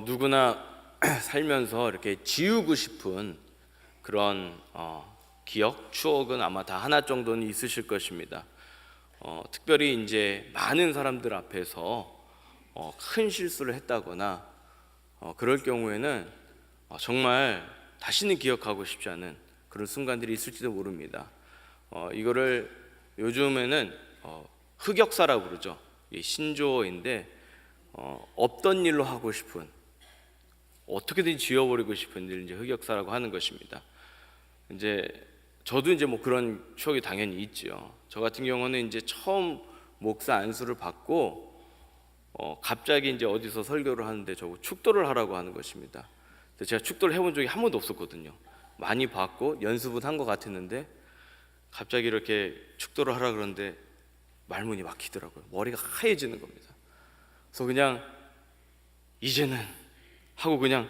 누구나 살면서 이렇게 지우고 싶은 그런 기억, 추억은 아마 다 하나 정도는 있으실 것입니다. 특별히 이제 많은 사람들 앞에서 큰 실수를 했다거나 그럴 경우에는 정말 다시는 기억하고 싶지 않은 그런 순간들이 있을지도 모릅니다. 이거를 요즘에는 흑역사라고 그러죠. 신조어인데 없던 일로 하고 싶은, 어떻게든 지워버리고 싶은 일, 이제 흑역사라고 하는 것입니다. 이제 저도 이제 뭐 그런 추억이 당연히 있죠. 저 같은 경우는 이제 처음 목사 안수를 받고 갑자기 이제 어디서 설교를 하는데 저거 축도를 하라고 하는 것입니다. 제가 축도를 해본 적이 한 번도 없었거든요. 많이 봤고 연습은 한 것 같았는데 갑자기 이렇게 축도를 하라 그러는데 말문이 막히더라고요. 머리가 하얘지는 겁니다. 그래서 그냥 이제는 하고 그냥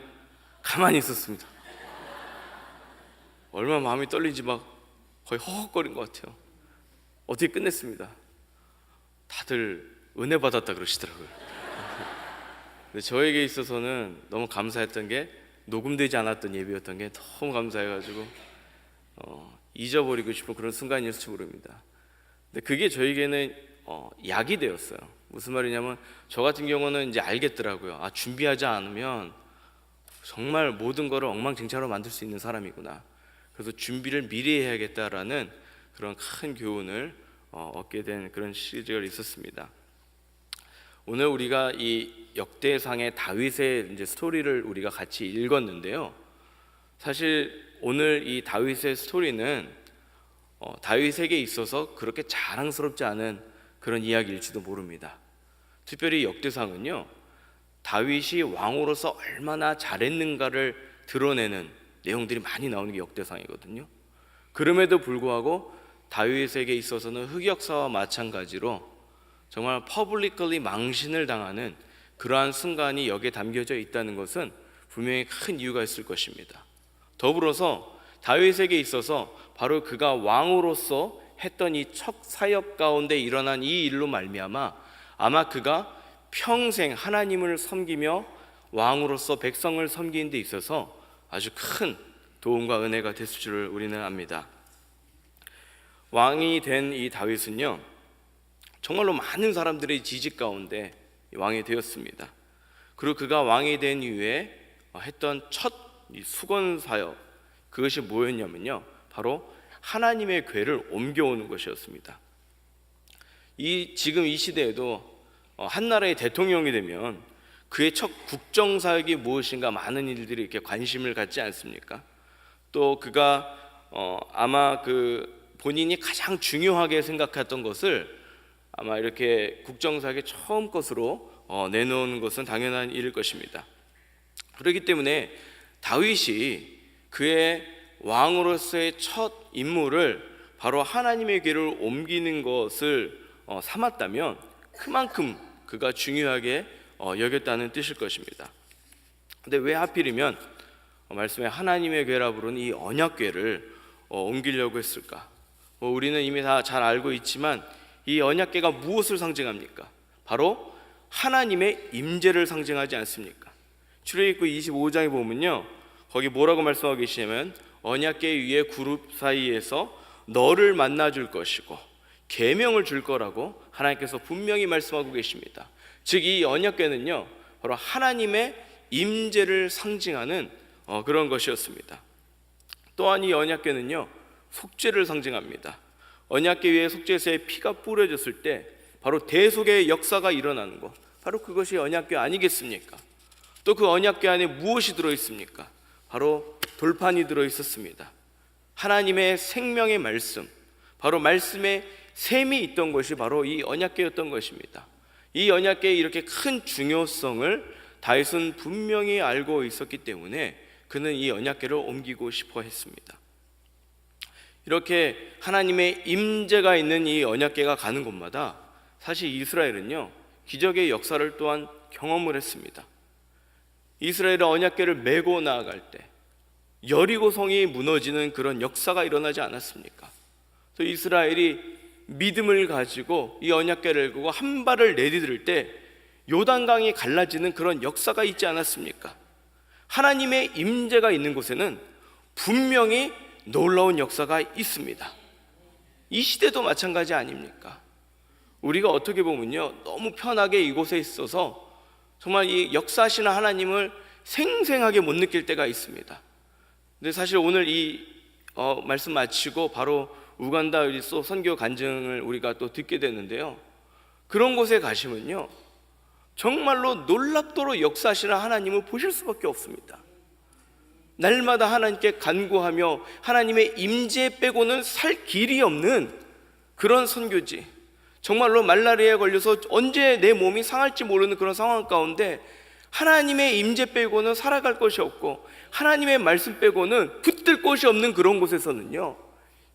가만히 있었습니다. 얼마나 마음이 떨리지 막 거의 허헉거린 것 같아요. 어떻게 끝냈습니다. 다들 은혜 받았다 그러시더라고요. 근데 저에게 있어서는 너무 감사했던 게 녹음되지 않았던 예배였던 게 너무 감사해가지고 잊어버리고 싶은 그런 순간이었을지 모릅니다. 근데 그게 저에게는 약이 되었어요. 무슨 말이냐면 저 같은 경우는 이제 알겠더라고요. 준비하지 않으면 정말 모든 거를 엉망진창으로 만들 수 있는 사람이구나. 그래서 준비를 미리 해야겠다라는 그런 큰 교훈을 얻게 된 그런 시절이 있었습니다. 오늘 우리가 이 역대상의 다윗의 이제 스토리를 우리가 같이 읽었는데요. 사실 오늘 이 다윗의 스토리는 다윗에게 있어서 그렇게 자랑스럽지 않은 그런 이야기일지도 모릅니다. 특별히 역대상은요, 다윗이 왕으로서 얼마나 잘했는가를 드러내는 내용들이 많이 나오는 게 역대상이거든요. 그럼에도 불구하고 다윗에게 있어서는 흑역사와 마찬가지로 정말 퍼블릭컬리 망신을 당하는 그러한 순간이 여기에 담겨져 있다는 것은 분명히 큰 이유가 있을 것입니다. 더불어서 다윗에게 있어서 바로 그가 왕으로서 했던 이 첫 사역 가운데 일어난 이 일로 말미암아 아마 그가 평생 하나님을 섬기며 왕으로서 백성을 섬기는 데 있어서 아주 큰 도움과 은혜가 됐을 줄 우리는 압니다. 왕이 된 이 다윗은요, 정말로 많은 사람들의 지지 가운데 왕이 되었습니다. 그리고 그가 왕이 된 이후에 했던 첫 수건 사역, 그것이 뭐였냐면요, 바로 하나님의 궤를 옮겨오는 것이었습니다. 지금 이 시대에도 한 나라의 대통령이 되면 그의 첫 국정 사역이 무엇인가 많은 일들이 이렇게 관심을 갖지 않습니까? 또 그가 아마 본인이 가장 중요하게 생각했던 것을 아마 이렇게 국정 사역의 처음 것으로 내놓는 것은 당연한 일일 것입니다. 그렇기 때문에 다윗이 그의 왕으로서의 첫 임무를 바로 하나님의 궤를 옮기는 것을 삼았다면 그만큼 그가 중요하게 여겼다는 뜻일 것입니다. 근데 왜 하필이면 말씀에 하나님의 궤라 부르는 이 언약궤를 옮기려고 했을까? 우리는 이미 다 잘 알고 있지만 이 언약궤가 무엇을 상징합니까? 바로 하나님의 임재를 상징하지 않습니까? 출애굽기 25장에 보면요, 거기 뭐라고 말씀하고 계시냐면 언약궤 위에 그룹 사이에서 너를 만나줄 것이고 계명을 줄 거라고 하나님께서 분명히 말씀하고 계십니다. 즉 이 언약궤는요, 바로 하나님의 임재를 상징하는 그런 것이었습니다. 또한 이 언약궤는요, 속죄를 상징합니다. 언약궤 위에 속죄서의 피가 뿌려졌을 때 바로 대속의 역사가 일어나는 것, 바로 그것이 언약궤 아니겠습니까? 또 그 언약궤 안에 무엇이 들어있습니까? 바로 돌판이 들어있었습니다. 하나님의 생명의 말씀, 바로 말씀의 셈이 있던 것이 바로 이 언약궤였던 것입니다. 이 언약궤의 이렇게 큰 중요성을 다윗은 분명히 알고 있었기 때문에 그는 이 언약궤를 옮기고 싶어 했습니다. 이렇게 하나님의 임재가 있는 이 언약궤가 가는 곳마다 사실 이스라엘은요, 기적의 역사를 또한 경험을 했습니다. 이스라엘의 언약궤를 메고 나아갈 때 여리고 성이 무너지는 그런 역사가 일어나지 않았습니까? 그래서 이스라엘이 믿음을 가지고 이 언약궤를 걸고 한 발을 내디딜 때 요단강이 갈라지는 그런 역사가 있지 않았습니까? 하나님의 임재가 있는 곳에는 분명히 놀라운 역사가 있습니다. 이 시대도 마찬가지 아닙니까? 우리가 어떻게 보면요, 너무 편하게 이곳에 있어서 정말 이 역사하시는 하나님을 생생하게 못 느낄 때가 있습니다. 근데 사실 오늘 이 말씀 마치고 바로 우간다 선교 간증을 우리가 또 듣게 됐는데요, 그런 곳에 가시면요 정말로 놀랍도록 역사하시는 하나님을 보실 수밖에 없습니다. 날마다 하나님께 간구하며 하나님의 임재 빼고는 살 길이 없는 그런 선교지, 정말로 말라리아에 걸려서 언제 내 몸이 상할지 모르는 그런 상황 가운데 하나님의 임재 빼고는 살아갈 것이 없고 하나님의 말씀 빼고는 붙들 곳이 없는 그런 곳에서는요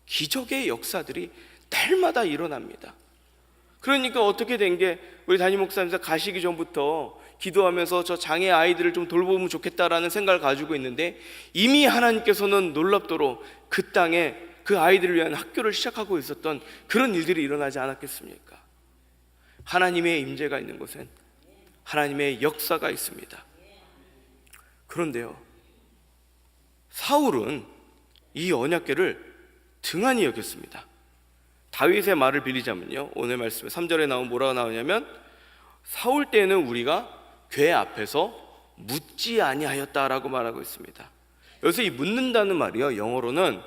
기적의 역사들이 날마다 일어납니다. 그러니까 어떻게 된 게, 우리 담임 목사님께서 가시기 전부터 기도하면서 저 장애 아이들을 좀 돌보면 좋겠다라는 생각을 가지고 있는데, 이미 하나님께서는 놀랍도록 그 땅에 그 아이들을 위한 학교를 시작하고 있었던 그런 일들이 일어나지 않았겠습니까? 하나님의 임재가 있는 곳엔 하나님의 역사가 있습니다. 그런데요, 사울은 이 언약궤를 등한히 여겼습니다. 다윗의 말을 빌리자면요, 오늘 말씀에 3절에 나오면 뭐라고 나오냐면, 사울 때에는 우리가 궤 앞에서 묻지 아니하였다라고 말하고 있습니다. 여기서 이 묻는다는 말이요, 영어로는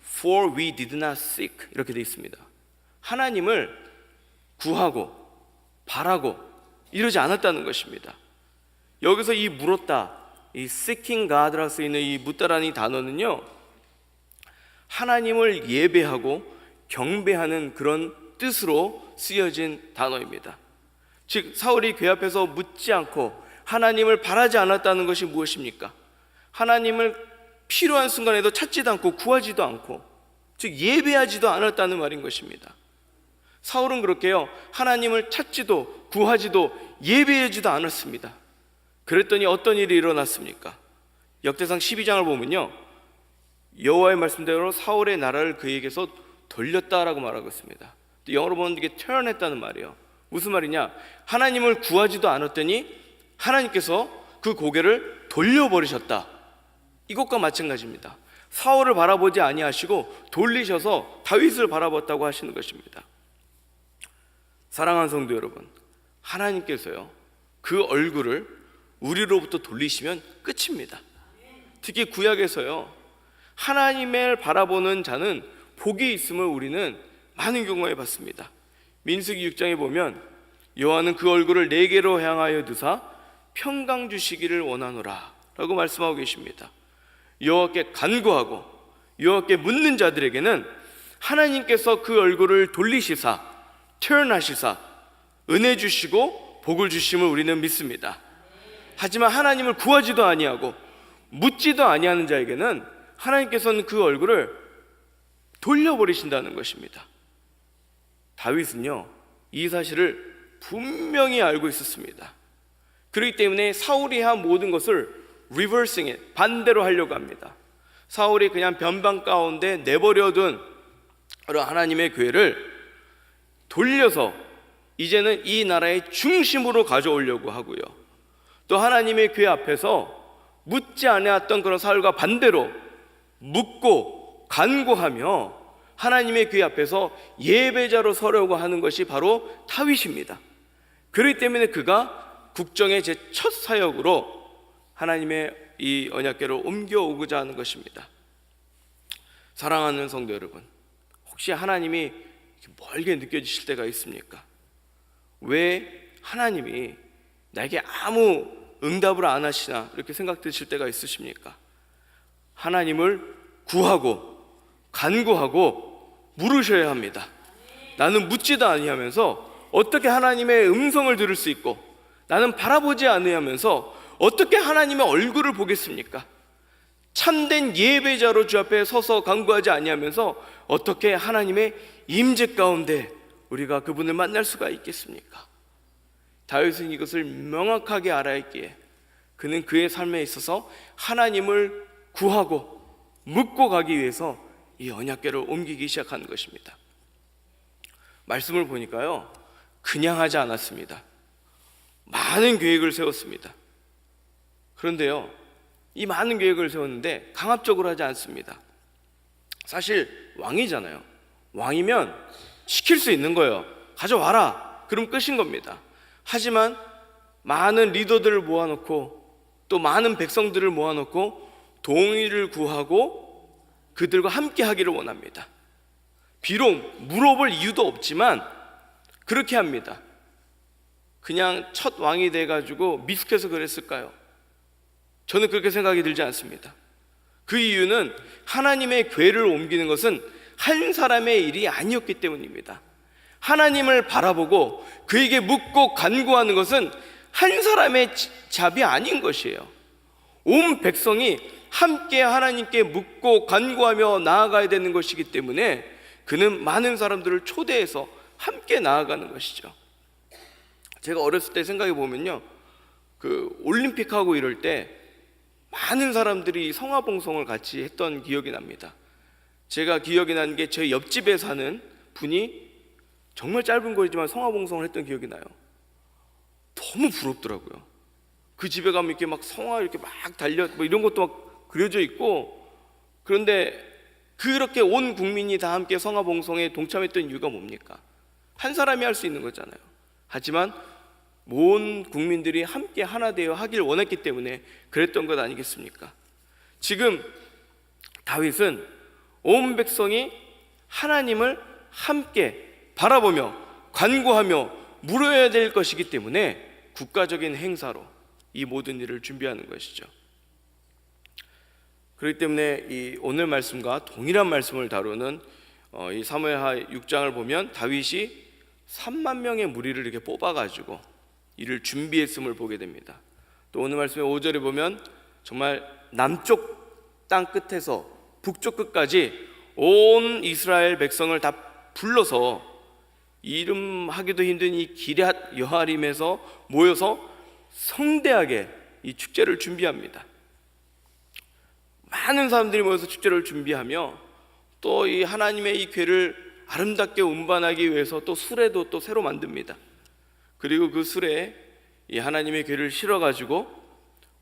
For we did not seek 이렇게 되어 있습니다. 하나님을 구하고 바라고 이러지 않았다는 것입니다. 여기서 이 물었다, 이 seeking God라고 쓰이는 이 묻다라는 이 단어는요, 하나님을 예배하고 경배하는 그런 뜻으로 쓰여진 단어입니다. 즉 사울이 궤 앞에서 묻지 않고 하나님을 바라지 않았다는 것이 무엇입니까? 하나님을 필요한 순간에도 찾지도 않고 구하지도 않고, 즉 예배하지도 않았다는 말인 것입니다. 사울은 그렇게요, 하나님을 찾지도 구하지도 예배하지도 않았습니다. 그랬더니 어떤 일이 일어났습니까? 역대상 12장을 보면요, 여호와의 말씀대로 사울의 나라를 그에게서 돌렸다라고 말하고 있습니다. 영어로 보면 이게 turn했다는 말이에요. 무슨 말이냐? 하나님을 구하지도 않았더니 하나님께서 그 고개를 돌려버리셨다. 이것과 마찬가지입니다. 사울을 바라보지 아니하시고 돌리셔서 다윗을 바라봤다고 하시는 것입니다. 사랑하는 성도 여러분, 하나님께서요 그 얼굴을 우리로부터 돌리시면 끝입니다. 특히 구약에서요, 하나님을 바라보는 자는 복이 있음을 우리는 많은 경우에 봤습니다. 민수기 6장에 보면 여호와는 그 얼굴을 내게로 향하여 두사 평강 주시기를 원하노라 라고 말씀하고 계십니다. 여호와께 간구하고 여호와께 묻는 자들에게는 하나님께서 그 얼굴을 돌리시사 turn하시사 은혜 주시고 복을 주심을 우리는 믿습니다. 하지만 하나님을 구하지도 아니하고 묻지도 아니하는 자에게는 하나님께서는 그 얼굴을 돌려버리신다는 것입니다. 다윗은요 이 사실을 분명히 알고 있었습니다. 그렇기 때문에 사울이 한 모든 것을 리버싱해, 반대로 하려고 합니다. 사울이 그냥 변방 가운데 내버려둔 하나님의 궤를 돌려서 이제는 이 나라의 중심으로 가져오려고 하고요, 또 하나님의 궤 앞에서 묻지 않았던 그런 사울과 반대로 묻고 간구하며 하나님의 궤 앞에서 예배자로 서려고 하는 것이 바로 다윗입니다. 그렇기 때문에 그가 국정의 제 첫 사역으로 하나님의 이 언약궤를 옮겨오고자 하는 것입니다. 사랑하는 성도 여러분, 혹시 하나님이 멀게 느껴지실 때가 있습니까? 왜 하나님이 나에게 아무 응답을 안 하시나 이렇게 생각되실 때가 있으십니까? 하나님을 구하고 간구하고 물으셔야 합니다. 나는 묻지도 아니하면서 어떻게 하나님의 음성을 들을 수 있고, 나는 바라보지 아니하면서 어떻게 하나님의 얼굴을 보겠습니까? 참된 예배자로 주 앞에 서서 간구하지 아니하면서 어떻게 하나님의 임재 가운데 우리가 그분을 만날 수가 있겠습니까? 다윗은 이것을 명확하게 알아야했기에 그는 그의 삶에 있어서 하나님을 구하고 묻고 가기 위해서 이 언약궤를 옮기기 시작하는 것입니다. 말씀을 보니까요 그냥 하지 않았습니다. 많은 계획을 세웠습니다. 그런데요, 이 많은 계획을 세웠는데 강압적으로 하지 않습니다. 사실 왕이잖아요. 왕이면 시킬 수 있는 거예요. 가져와라. 그럼 끝인 겁니다. 하지만 많은 리더들을 모아놓고 또 많은 백성들을 모아놓고 동의를 구하고 그들과 함께 하기를 원합니다. 비록 물어볼 이유도 없지만 그렇게 합니다. 그냥 첫 왕이 돼가지고 미숙해서 그랬을까요? 저는 그렇게 생각이 들지 않습니다. 그 이유는 하나님의 궤를 옮기는 것은 한 사람의 일이 아니었기 때문입니다. 하나님을 바라보고 그에게 묻고 간구하는 것은 한 사람의 잡이 아닌 것이에요. 온 백성이 함께 하나님께 묻고 간구하며 나아가야 되는 것이기 때문에 그는 많은 사람들을 초대해서 함께 나아가는 것이죠. 제가 어렸을 때 생각해 보면요, 그 올림픽하고 이럴 때 많은 사람들이 성화봉송을 같이 했던 기억이 납니다. 제가 기억이 나는 게 제 옆집에 사는 분이 정말 짧은 거리지만 성화봉송을 했던 기억이 나요. 너무 부럽더라고요. 그 집에 가면 이렇게 막 성화 이렇게 막 달려 뭐 이런 것도 막 그려져 있고, 그런데 그렇게 온 국민이 다 함께 성화봉송에 동참했던 이유가 뭡니까? 한 사람이 할 수 있는 거잖아요. 하지만 온 국민들이 함께 하나 되어 하길 원했기 때문에 그랬던 것 아니겠습니까? 지금 다윗은 온 백성이 하나님을 함께 바라보며 간구하며 물어야 될 것이기 때문에 국가적인 행사로 이 모든 일을 준비하는 것이죠. 그렇기 때문에 이 오늘 말씀과 동일한 말씀을 다루는 이 사무엘하 6장을 보면 다윗이 3만 명의 무리를 이렇게 뽑아가지고 이를 준비했음을 보게 됩니다. 또 오늘 말씀의 5절에 보면 정말 남쪽 땅 끝에서 북쪽 끝까지 온 이스라엘 백성을 다 불러서 이름하기도 힘든 이 기럇 여아림에서 모여서 성대하게 이 축제를 준비합니다. 많은 사람들이 모여서 축제를 준비하며 또 이 하나님의 이 궤를 아름답게 운반하기 위해서 또 수레도 또 새로 만듭니다. 그리고 그 수레에 이 하나님의 궤를 실어가지고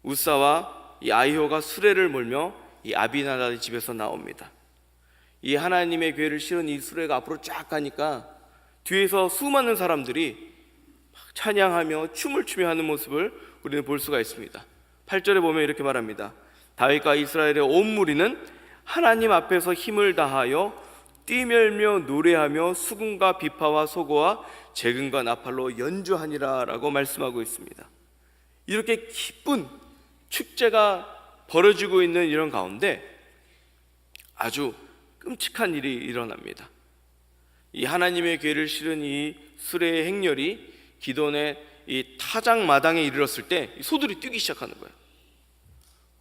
우사와 이 아히오가 수레를 몰며 이 아비나답의 집에서 나옵니다. 이 하나님의 궤를 실은 이 수레가 앞으로 쫙 가니까 뒤에서 수많은 사람들이 찬양하며 춤을 추며 하는 모습을 우리는 볼 수가 있습니다. 8절에 보면 이렇게 말합니다. 다윗과 이스라엘의 온 무리는 하나님 앞에서 힘을 다하여 뛰멜며 노래하며 수금과 비파와 소고와 재금과 나팔로 연주하니라 라고 말씀하고 있습니다. 이렇게 기쁜 축제가 벌어지고 있는 이런 가운데 아주 끔찍한 일이 일어납니다. 이 하나님의 궤를 실은 이 수레의 행렬이 기돈의 이 타작 마당에 이르렀을 때 소들이 뛰기 시작하는 거예요.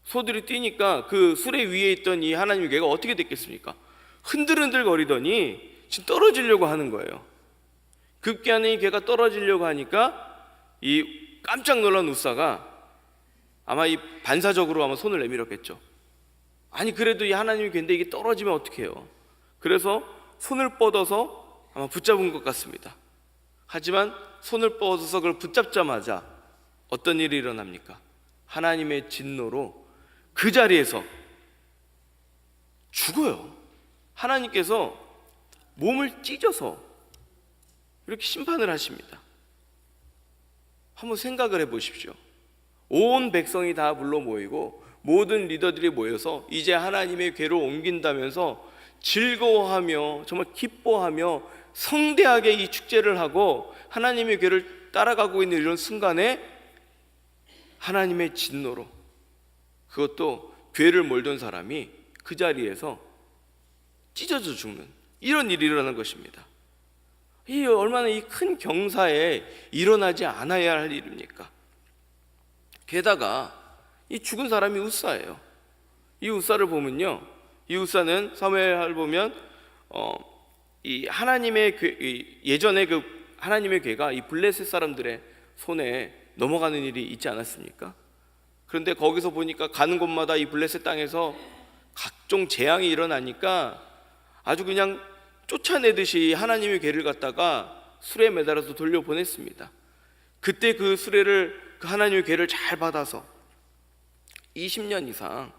소들이 뛰니까 그 수레 위에 있던 이 하나님의 궤가 어떻게 됐겠습니까? 흔들흔들 거리더니 지금 떨어지려고 하는 거예요. 급기야는 이 궤가 떨어지려고 하니까 이 깜짝 놀란 우사가 아마 이 반사적으로 아마 손을 내밀었겠죠. 아니 그래도 이 하나님의 궤인데 이게 떨어지면 어떻게 해요? 그래서 손을 뻗어서 아마 붙잡은 것 같습니다. 하지만 손을 뻗어서 그걸 붙잡자마자 어떤 일이 일어납니까? 하나님의 진노로 그 자리에서 죽어요. 하나님께서 몸을 찢어서 이렇게 심판을 하십니다. 한번 생각을 해보십시오. 온 백성이 다 불러 모이고 모든 리더들이 모여서 이제 하나님의 궤로 옮긴다면서 즐거워하며 정말 기뻐하며 성대하게 이 축제를 하고 하나님의 궤를 따라가고 있는 이런 순간에 하나님의 진노로, 그것도 궤를 몰던 사람이 그 자리에서 찢어져 죽는 이런 일이 일어난 것입니다. 이 얼마나 이 큰 경사에 일어나지 않아야 할 일입니까? 게다가 이 죽은 사람이 우사예요. 이 우사를 보면요, 이 우사는 사무엘하를 보면 이 하나님의 예전에 그 하나님의 궤가 이 블레셋 사람들의 손에 넘어가는 일이 있지 않았습니까? 그런데 거기서 보니까 가는 곳마다 이 블레셋 땅에서 각종 재앙이 일어나니까 아주 그냥 쫓아내듯이 하나님의 궤를 갖다가 수레에 매달아서 돌려보냈습니다. 그때 그 수레를, 그 하나님의 괴를 잘 받아서 20년 이상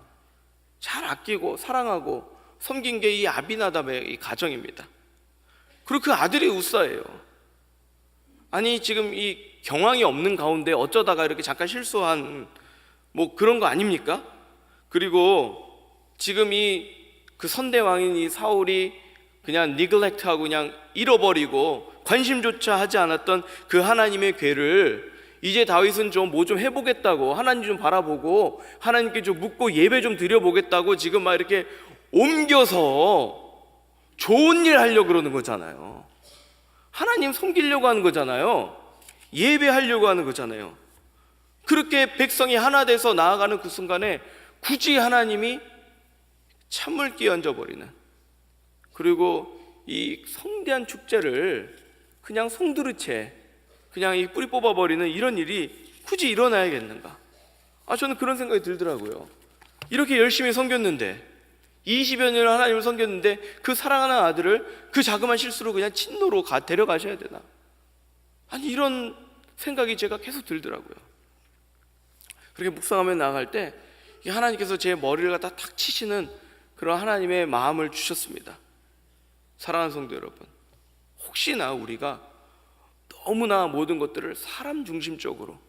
잘 아끼고 사랑하고 섬긴 게 이 아비나답의 이 가정입니다. 그리고 그 아들이 우사예요. 아니 지금 이 경황이 없는 가운데 어쩌다가 이렇게 잠깐 실수한 뭐 그런 거 아닙니까? 그리고 지금 이 그 선대왕인 이 사울이 그냥 니글렉트하고 그냥 잃어버리고 관심조차 하지 않았던 그 하나님의 괴를 이제 다윗은 좀 뭐 좀 해보겠다고, 하나님 좀 바라보고 하나님께 좀 묻고 예배 좀 드려보겠다고 지금 막 이렇게 옮겨서 좋은 일 하려고 그러는 거잖아요. 하나님 섬기려고 하는 거잖아요. 예배하려고 하는 거잖아요. 그렇게 백성이 하나 돼서 나아가는 그 순간에 굳이 하나님이 찬물 끼얹어 버리는, 그리고 이 성대한 축제를 그냥 송두리째 그냥 이 뿌리 뽑아 버리는 이런 일이 굳이 일어나야겠는가? 저는 그런 생각이 들더라고요. 이렇게 열심히 섬겼는데 20여 년을 하나님을 섬겼는데 그 사랑하는 아들을 그 자그마한 실수로 그냥 친노로 데려가셔야 되나? 아니 이런 생각이 제가 계속 들더라고요. 그렇게 묵상하며 나아갈 때 하나님께서 제 머리를 갖다 탁 치시는 그런 하나님의 마음을 주셨습니다. 사랑하는 성도 여러분, 혹시나 우리가 너무나 모든 것들을 사람 중심적으로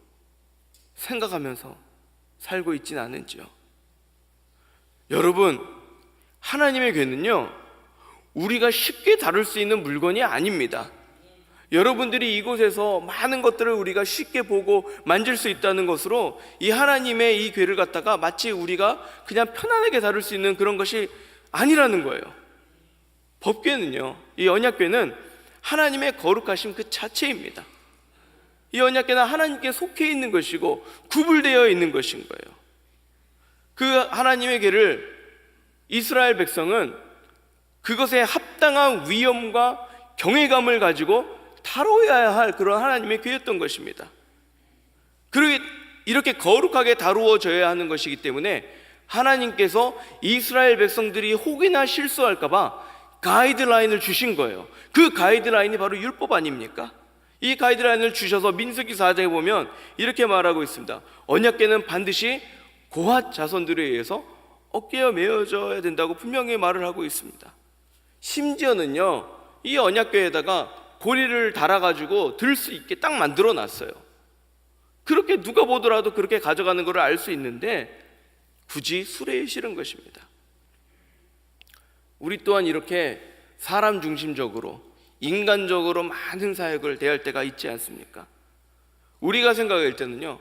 생각하면서 살고 있지는 않은지요? 여러분, 하나님의 괴는요 우리가 쉽게 다룰 수 있는 물건이 아닙니다. 여러분들이 이곳에서 많은 것들을 우리가 쉽게 보고 만질 수 있다는 것으로 이 하나님의 이 괴를 갖다가 마치 우리가 그냥 편안하게 다룰 수 있는 그런 것이 아니라는 거예요. 법궤는요, 이 언약궤는 하나님의 거룩하심 그 자체입니다. 이 언약궤는 하나님께 속해 있는 것이고 구분되어 있는 것인 거예요. 그 하나님의 궤를 이스라엘 백성은 그것에 합당한 위엄과 경외감을 가지고 다뤄야 할 그런 하나님의 궤였던 것입니다. 그리고 이렇게 거룩하게 다루어져야 하는 것이기 때문에 하나님께서 이스라엘 백성들이 혹이나 실수할까 봐 가이드라인을 주신 거예요. 그 가이드라인이 바로 율법 아닙니까? 이 가이드라인을 주셔서 민수기 4장에 보면 이렇게 말하고 있습니다. 언약궤는 반드시 고핫 자손들에 의해서 어깨에 메어져야 된다고 분명히 말을 하고 있습니다. 심지어는요 이 언약궤에다가 고리를 달아가지고 들 수 있게 딱 만들어 놨어요. 그렇게 누가 보더라도 그렇게 가져가는 것을 알 수 있는데 굳이 수레에 실은 것입니다. 우리 또한 이렇게 사람 중심적으로 인간적으로 많은 사역을 대할 때가 있지 않습니까? 우리가 생각할 때는요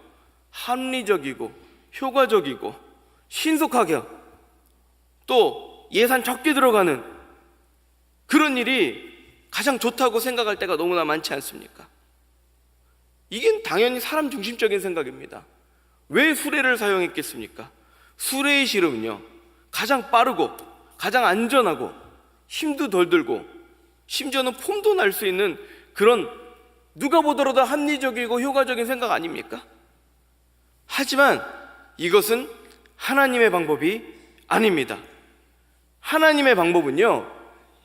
합리적이고 효과적이고 신속하게 또 예산 적게 들어가는 그런 일이 가장 좋다고 생각할 때가 너무나 많지 않습니까? 이게 당연히 사람 중심적인 생각입니다. 왜 수레를 사용했겠습니까? 수레의 실음은요 가장 빠르고 가장 안전하고 힘도 덜 들고 심지어는 폼도 날 수 있는 그런 누가 보더라도 합리적이고 효과적인 생각 아닙니까? 하지만 이것은 하나님의 방법이 아닙니다. 하나님의 방법은요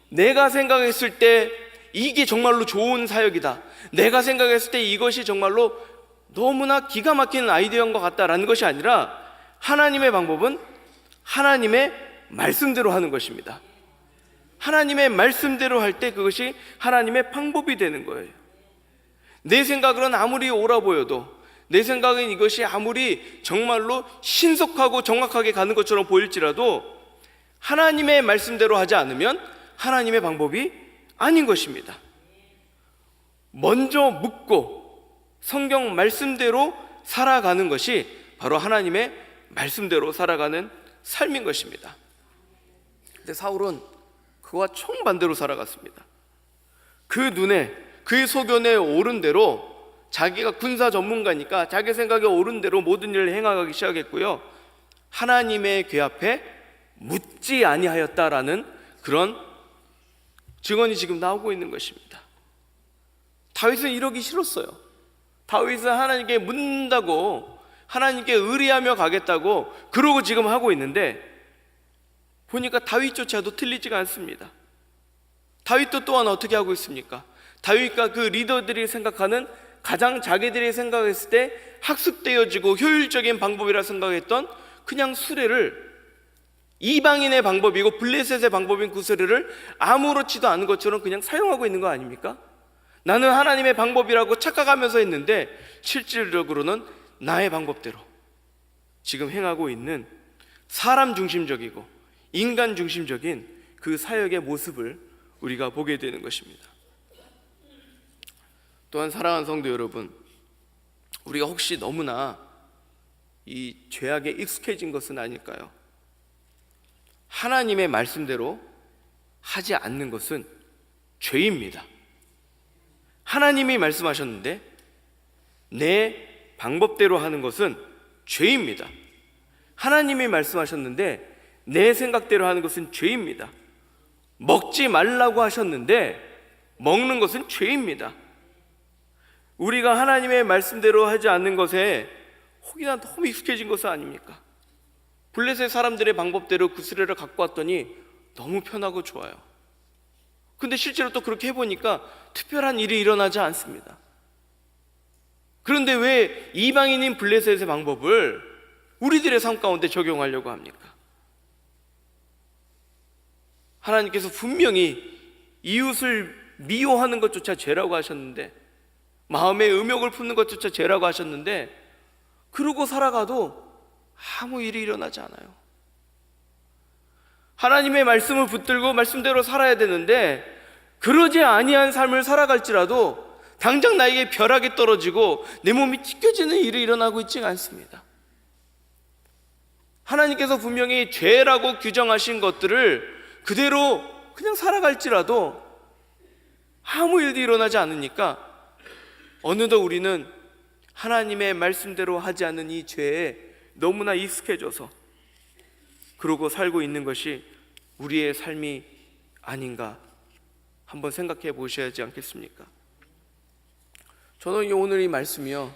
내가 생각했을 때 이게 정말로 좋은 사역이다, 내가 생각했을 때 이것이 정말로 너무나 기가 막히는 아이디어인 것 같다라는 것이 아니라 하나님의 방법은 하나님의 말씀대로 하는 것입니다. 하나님의 말씀대로 할 때 그것이 하나님의 방법이 되는 거예요. 내 생각으로는 아무리 옳아 보여도, 내 생각엔 이것이 아무리 정말로 신속하고 정확하게 가는 것처럼 보일지라도 하나님의 말씀대로 하지 않으면 하나님의 방법이 아닌 것입니다. 먼저 묻고 성경 말씀대로 살아가는 것이 바로 하나님의 말씀대로 살아가는 삶인 것입니다. 근데 사울은 그와 정반대로 살아갔습니다. 그 눈에, 그의 소견에 옳은 대로 자기가 군사 전문가니까 자기 생각에 옳은 대로 모든 일을 행하기 시작했고요 하나님의 궤 앞에 묻지 아니하였다라는 그런 증언이 지금 나오고 있는 것입니다. 다윗은 이러기 싫었어요. 다윗은 하나님께 묻는다고, 하나님께 의뢰하며 가겠다고 그러고 지금 하고 있는데 보니까 다윗조차도 틀리지가 않습니다. 다윗도 또한 어떻게 하고 있습니까? 다윗과 그 리더들이 생각하는 가장 자기들이 생각했을 때 학습되어지고 효율적인 방법이라 생각했던 그냥 수레를, 이방인의 방법이고 블레셋의 방법인 그 수레를 아무렇지도 않은 것처럼 그냥 사용하고 있는 거 아닙니까? 나는 하나님의 방법이라고 착각하면서 했는데 실질적으로는 나의 방법대로 지금 행하고 있는 사람 중심적이고 인간 중심적인 그 사역의 모습을 우리가 보게 되는 것입니다. 또한 사랑하는 성도 여러분, 우리가 혹시 너무나 이 죄악에 익숙해진 것은 아닐까요? 하나님의 말씀대로 하지 않는 것은 죄입니다. 하나님이 말씀하셨는데 내 방법대로 하는 것은 죄입니다. 하나님이 말씀하셨는데 내 생각대로 하는 것은 죄입니다. 먹지 말라고 하셨는데 먹는 것은 죄입니다. 우리가 하나님의 말씀대로 하지 않는 것에 혹이나 너무 익숙해진 것은 아닙니까? 블레셋 사람들의 방법대로 그 수레를 갖고 왔더니 너무 편하고 좋아요. 근데 실제로 또 그렇게 해보니까 특별한 일이 일어나지 않습니다. 그런데 왜 이방인인 블레셋의 방법을 우리들의 삶 가운데 적용하려고 합니까? 하나님께서 분명히 이웃을 미워하는 것조차 죄라고 하셨는데, 마음의 음욕을 품는 것조차 죄라고 하셨는데, 그러고 살아가도 아무 일이 일어나지 않아요. 하나님의 말씀을 붙들고 말씀대로 살아야 되는데 그러지 아니한 삶을 살아갈지라도 당장 나에게 벼락이 떨어지고 내 몸이 찢겨지는 일이 일어나고 있지 않습니다. 하나님께서 분명히 죄라고 규정하신 것들을 그대로 그냥 살아갈지라도 아무 일도 일어나지 않으니까 어느덧 우리는 하나님의 말씀대로 하지 않는 이 죄에 너무나 익숙해져서 그러고 살고 있는 것이 우리의 삶이 아닌가 한번 생각해 보셔야 하지 않겠습니까? 저는 오늘 이 말씀이요,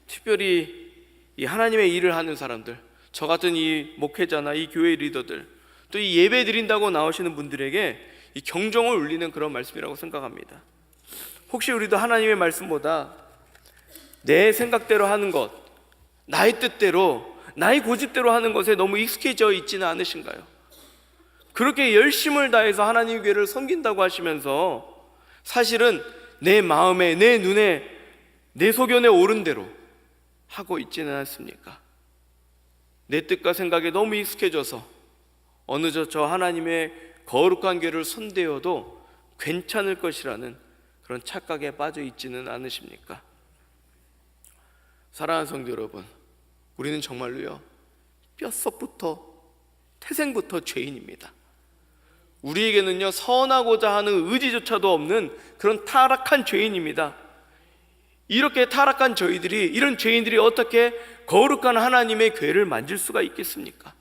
특별히 이 하나님의 일을 하는 사람들, 저 같은 이 목회자나 이 교회 리더들, 또 이 예배 드린다고 나오시는 분들에게 이 경종을 울리는 그런 말씀이라고 생각합니다. 혹시 우리도 하나님의 말씀보다 내 생각대로 하는 것, 나의 뜻대로, 나의 고집대로 하는 것에 너무 익숙해져 있지는 않으신가요? 그렇게 열심을 다해서 하나님 교회를 섬긴다고 하시면서 사실은 내 마음에, 내 눈에, 내 소견에 옳은 대로 하고 있지는 않습니까? 내 뜻과 생각에 너무 익숙해져서 어느덧 저 하나님의 거룩한 교회를 손대어도 괜찮을 것이라는 그런 착각에 빠져 있지는 않으십니까? 사랑하는 성도 여러분, 우리는 정말로요, 뼛속부터, 태생부터 죄인입니다. 우리에게는요, 선하고자 하는 의지조차도 없는 그런 타락한 죄인입니다. 이렇게 타락한 저희들이, 이런 죄인들이 어떻게 거룩한 하나님의 궤를 만질 수가 있겠습니까?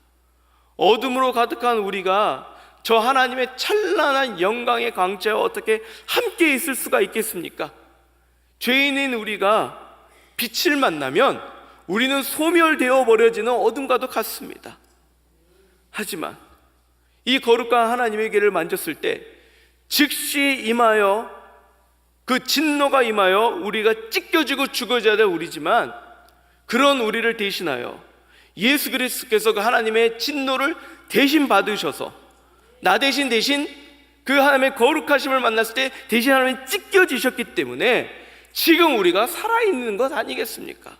어둠으로 가득한 우리가 저 하나님의 찬란한 영광의 광채와 어떻게 함께 있을 수가 있겠습니까? 죄인인 우리가 빛을 만나면 우리는 소멸되어 버려지는 어둠과도 같습니다. 하지만 이 거룩한 하나님의 궤를 만졌을 때 즉시 임하여, 그 진노가 임하여 우리가 찢겨지고 죽어져야 될 우리지만, 그런 우리를 대신하여 예수 그리스도께서 그 하나님의 진노를 대신 받으셔서 나 대신 그 하나님의 거룩하심을 만났을 때 대신 하나님이 찢겨지셨기 때문에 지금 우리가 살아있는 것 아니겠습니까?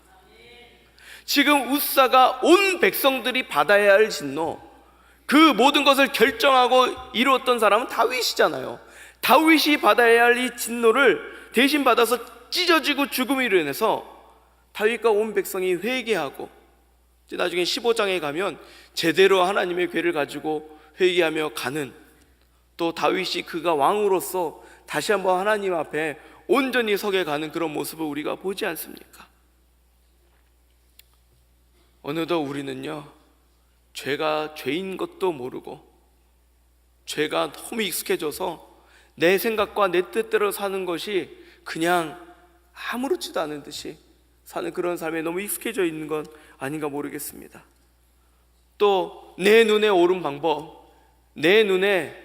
지금 웃사가 온 백성들이 받아야 할 진노, 그 모든 것을 결정하고 이루었던 사람은 다윗이잖아요. 다윗이 받아야 할 이 진노를 대신 받아서 찢어지고 죽음으로 인해서 다윗과 온 백성이 회개하고, 나중에 15장에 가면 제대로 하나님의 궤를 가지고 회개하며 가는, 또 다윗이 그가 왕으로서 다시 한번 하나님 앞에 온전히 서게 가는 그런 모습을 우리가 보지 않습니까? 어느덧 우리는요, 죄가 죄인 것도 모르고 죄가 너무 익숙해져서 내 생각과 내 뜻대로 사는 것이 그냥 아무렇지도 않은 듯이 사는 그런 삶에 너무 익숙해져 있는 건 아닌가 모르겠습니다. 또 내 눈에 옳은 방법, 내 눈에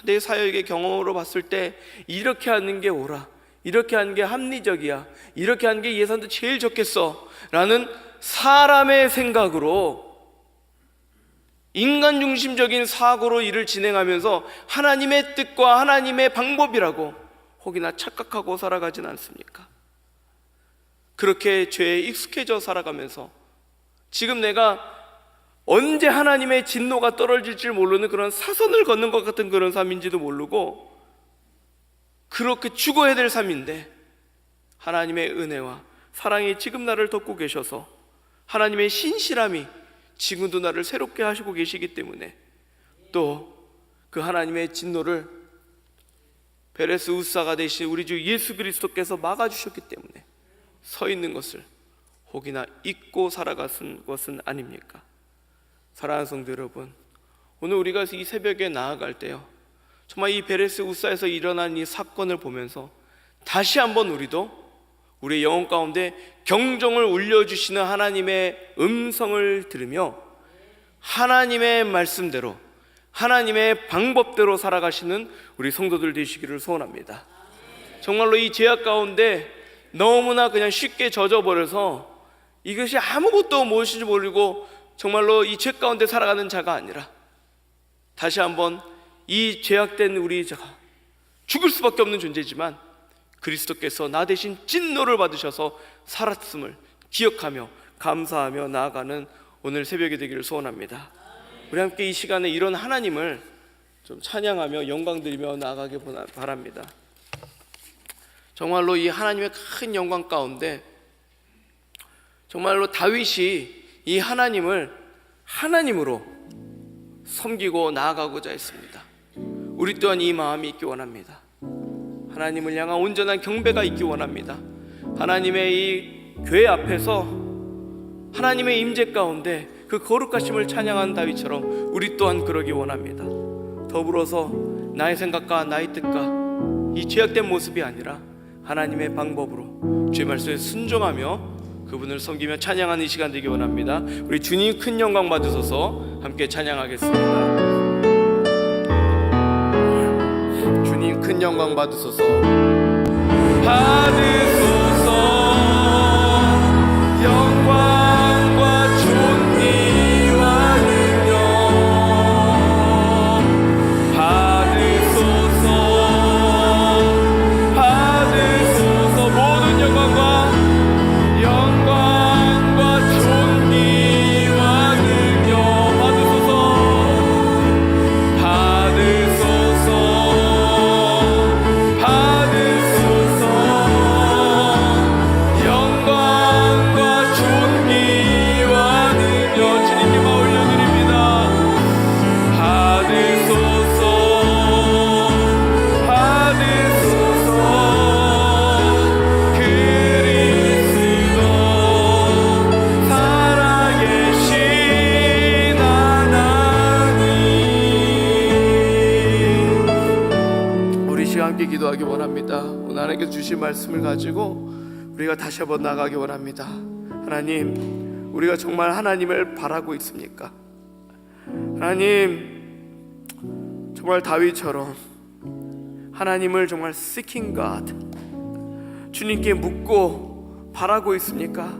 내 사역의 경험으로 봤을 때 이렇게 하는 게 옳아, 이렇게 하는 게 합리적이야, 이렇게 하는 게 예산도 제일 적겠어 라는 사람의 생각으로, 인간 중심적인 사고로 일을 진행하면서 하나님의 뜻과 하나님의 방법이라고 혹이나 착각하고 살아가진 않습니까? 그렇게 죄에 익숙해져 살아가면서 지금 내가 언제 하나님의 진노가 떨어질지 모르는 그런 사선을 걷는 것 같은 그런 삶인지도 모르고, 그렇게 죽어야 될 삶인데 하나님의 은혜와 사랑이 지금 나를 덮고 계셔서 하나님의 신실함이 지금도 나를 새롭게 하시고 계시기 때문에, 또 그 하나님의 진노를 베레스 우사가 되신 우리 주 예수 그리스도께서 막아주셨기 때문에 서 있는 것을 혹이나 잊고 살아가는 것은 아닙니까? 사랑하는 성도 여러분, 오늘 우리가 이 새벽에 나아갈 때요, 정말 이 베레스 우사에서 일어난 이 사건을 보면서 다시 한번 우리도 우리의 영혼 가운데 경종을 울려주시는 하나님의 음성을 들으며 하나님의 말씀대로, 하나님의 방법대로 살아가시는 우리 성도들 되시기를 소원합니다. 정말로 이 죄악 가운데 너무나 그냥 쉽게 젖어버려서 이것이 아무것도 무엇인지 모르고 정말로 이 죄 가운데 살아가는 자가 아니라, 다시 한번 이 죄악된 우리 자가 죽을 수밖에 없는 존재지만 그리스도께서 나 대신 진노를 받으셔서 살았음을 기억하며 감사하며 나아가는 오늘 새벽이 되기를 소원합니다. 우리 함께 이 시간에 이런 하나님을 좀 찬양하며 영광드리며 나아가길 바랍니다. 정말로 이 하나님의 큰 영광 가운데 정말로 다윗이 이 하나님을 하나님으로 섬기고 나아가고자 했습니다. 우리 또한 이 마음이 있기 원합니다. 하나님을 향한 온전한 경배가 있기 원합니다. 하나님의 이 교회 앞에서 하나님의 임재 가운데 그 거룩하심을 찬양한 다윗처럼 우리 또한 그러기 원합니다. 더불어서 나의 생각과 나의 뜻과 이 죄악된 모습이 아니라 하나님의 방법으로 주의 말씀에 순종하며 그분을 섬기며 찬양하는 이 시간 되기 원합니다. 우리 주님 큰 영광 받으소서. 함께 찬양하겠습니다. 주님 큰 영광 받으소서. 받으소서. 영광과 존귀와 능력 받으소서. 받으소서. 모든 영광과 존귀와 능력 받으소서. 받으소서. 받으소서. 영광과 존귀와 능력 주님께만 올려드립니다. 받으소서. 받으소서. 그리스도 살아계신 하나님. 우리 시간 함께 기도하기 원합니다. 오늘 하나님께 주신 말씀을 가지고 우리가 다시 한번 나가기 원합니다. 하나님, 우리가 정말 하나님을 바라고 있습니까? 하나님, 정말 다윗처럼 하나님을 정말 seeking God, 주님께 묻고 바라고 있습니까?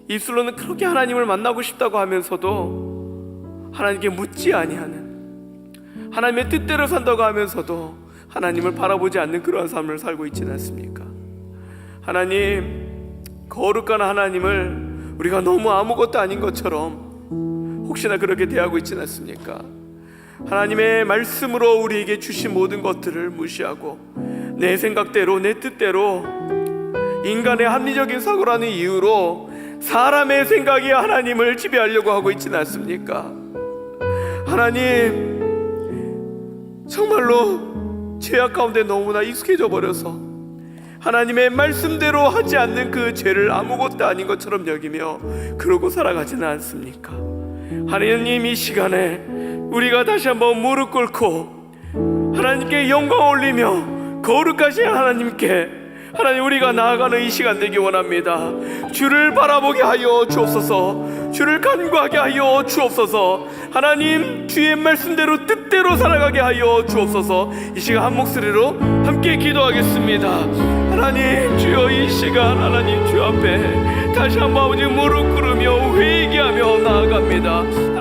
입술로는 그렇게 하나님을 만나고 싶다고 하면서도 하나님께 묻지 아니하는, 하나님의 뜻대로 산다고 하면서도 하나님을 바라보지 않는 그러한 삶을 살고 있지는 않습니까? 하나님, 거룩한 하나님을 우리가 너무 아무것도 아닌 것처럼 혹시나 그렇게 대하고 있지는 않습니까? 하나님의 말씀으로 우리에게 주신 모든 것들을 무시하고 내 생각대로 내 뜻대로 인간의 합리적인 사고라는 이유로 사람의 생각이 하나님을 지배하려고 하고 있지는 않습니까? 하나님, 정말로 죄악 가운데 너무나 익숙해져 버려서 하나님의 말씀대로 하지 않는 그 죄를 아무것도 아닌 것처럼 여기며 그러고 살아가지는 않습니까? 하나님, 이 시간에 우리가 다시 한번 무릎 꿇고 하나님께 영광 올리며 거룩하신 하나님께, 하나님, 우리가 나아가는 이 시간 되기 원합니다. 주를 바라보게 하여 주옵소서. 주를 간구하게 하여 주옵소서. 하나님, 주의 말씀대로 뜻대로 살아가게 하여 주옵소서. 이 시간 한 목소리로 함께 기도하겠습니다. 하나님 주여, 이 시간 하나님 주 앞에 다시 한번 아버지 무릎 꿇으며 회개하며 나아갑니다.